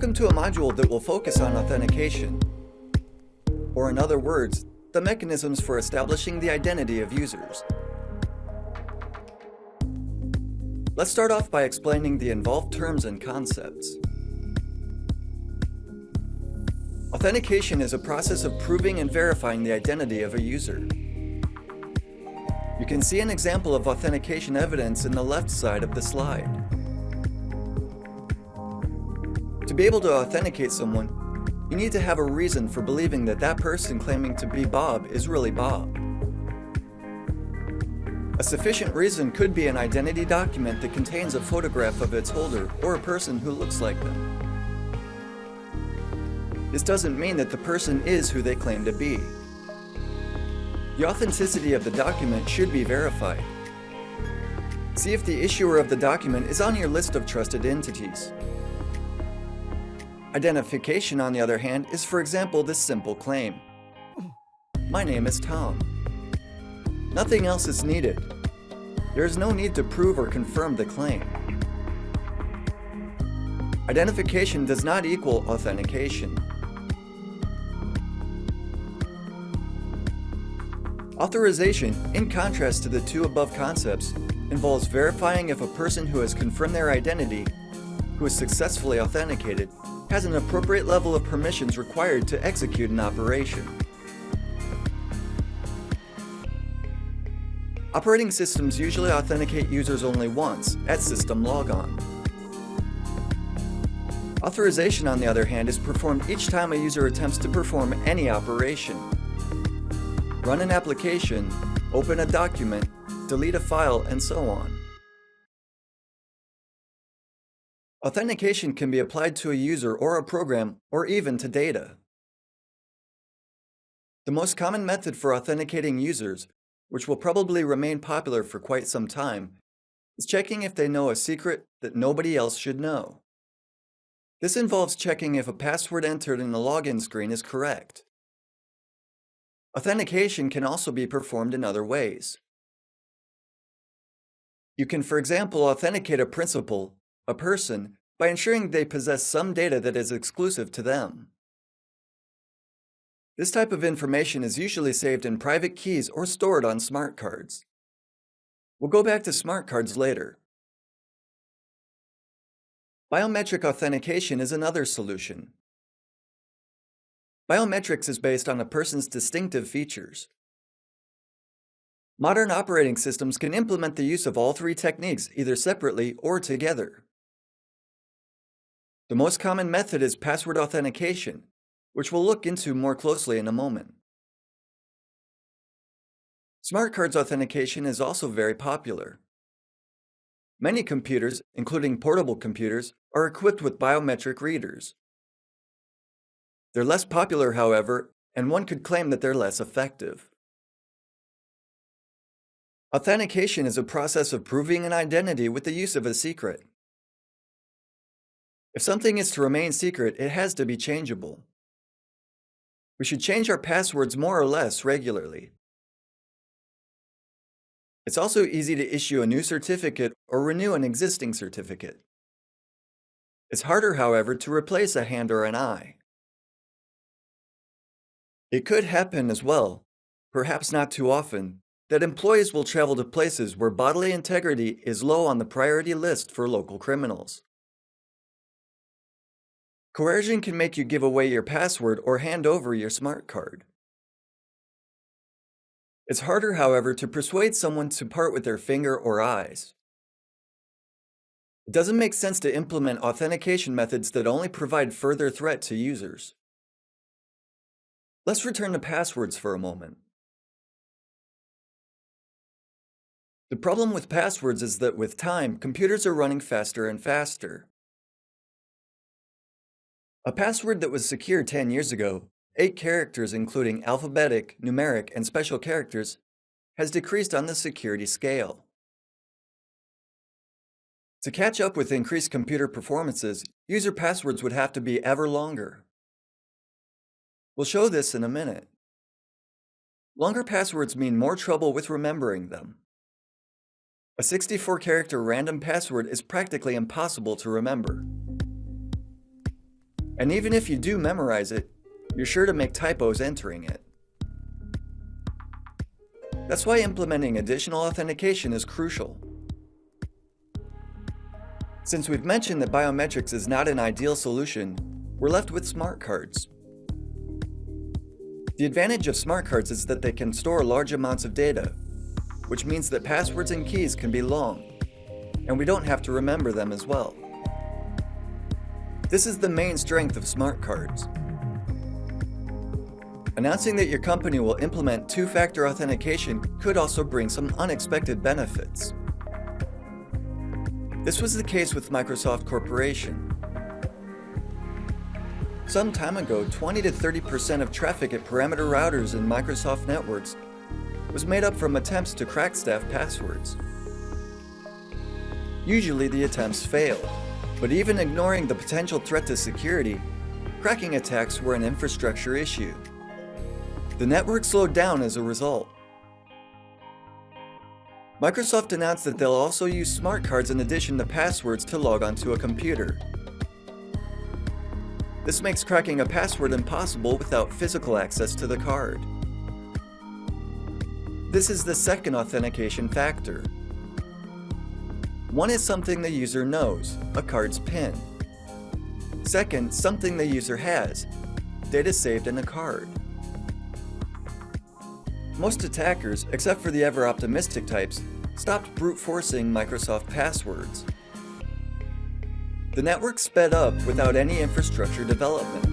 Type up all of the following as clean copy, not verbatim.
Welcome to a module that will focus on authentication, or in other words, the mechanisms for establishing the identity of users. Let's start off by explaining the involved terms and concepts. Authentication is a process of proving and verifying the identity of a user. You can see an example of authentication evidence in the left side of the slide. To be able to authenticate someone, you need to have a reason for believing that that person claiming to be Bob is really Bob. A sufficient reason could be an identity document that contains a photograph of its holder or a person who looks like them. This doesn't mean that the person is who they claim to be. The authenticity of the document should be verified. See if the issuer of the document is on your list of trusted entities. Identification, on the other hand, is, for example, this simple claim. My name is Tom. Nothing else is needed. There is no need to prove or confirm the claim. Identification does not equal authentication. Authorization, in contrast to the two above concepts, involves verifying if a person who has confirmed their identity, who is successfully authenticated, has an appropriate level of permissions required to execute an operation. Operating systems usually authenticate users only once, at system logon. Authorization, on the other hand, is performed each time a user attempts to perform any operation. Run an application, open a document, delete a file, and so on. Authentication can be applied to a user or a program, or even to data. The most common method for authenticating users, which will probably remain popular for quite some time, is checking if they know a secret that nobody else should know. This involves checking if a password entered in the login screen is correct. Authentication can also be performed in other ways. You can, for example, authenticate a principal, a person, by ensuring they possess some data that is exclusive to them. This type of information is usually saved in private keys or stored on smart cards. We'll go back to smart cards later. Biometric authentication is another solution. Biometrics is based on a person's distinctive features. Modern operating systems can implement the use of all three techniques either separately or together. The most common method is password authentication, which we'll look into more closely in a moment. Smart cards authentication is also very popular. Many computers, including portable computers, are equipped with biometric readers. They're less popular, however, and one could claim that they're less effective. Authentication is a process of proving an identity with the use of a secret. If something is to remain secret, it has to be changeable. We should change our passwords more or less regularly. It's also easy to issue a new certificate or renew an existing certificate. It's harder, however, to replace a hand or an eye. It could happen as well, perhaps not too often, that employees will travel to places where bodily integrity is low on the priority list for local criminals. Coercion can make you give away your password or hand over your smart card. It's harder, however, to persuade someone to part with their finger or eyes. It doesn't make sense to implement authentication methods that only provide further threat to users. Let's return to passwords for a moment. The problem with passwords is that with time, computers are running faster and faster. A password that was secure 10 years ago, 8 characters including alphabetic, numeric, and special characters, has decreased on the security scale. To catch up with increased computer performances, user passwords would have to be ever longer. We'll show this in a minute. Longer passwords mean more trouble with remembering them. A 64-character random password is practically impossible to remember. And even if you do memorize it, you're sure to make typos entering it. That's why implementing additional authentication is crucial. Since we've mentioned that biometrics is not an ideal solution, we're left with smart cards. The advantage of smart cards is that they can store large amounts of data, which means that passwords and keys can be long, and we don't have to remember them as well. This is the main strength of smart cards. Announcing that your company will implement two-factor authentication could also bring some unexpected benefits. This was the case with Microsoft Corporation. Some time ago, 20 to 30% of traffic at perimeter routers in Microsoft networks was made up from attempts to crack staff passwords. Usually the attempts failed, but even ignoring the potential threat to security, cracking attacks were an infrastructure issue. The network slowed down as a result. Microsoft announced that they'll also use smart cards in addition to passwords to log onto a computer. This makes cracking a password impossible without physical access to the card. This is the second authentication factor. One is something the user knows, a card's PIN. Second, something the user has, data saved in a card. Most attackers, except for the ever-optimistic types, stopped brute forcing Microsoft passwords. The network sped up without any infrastructure development.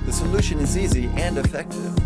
The solution is easy and effective.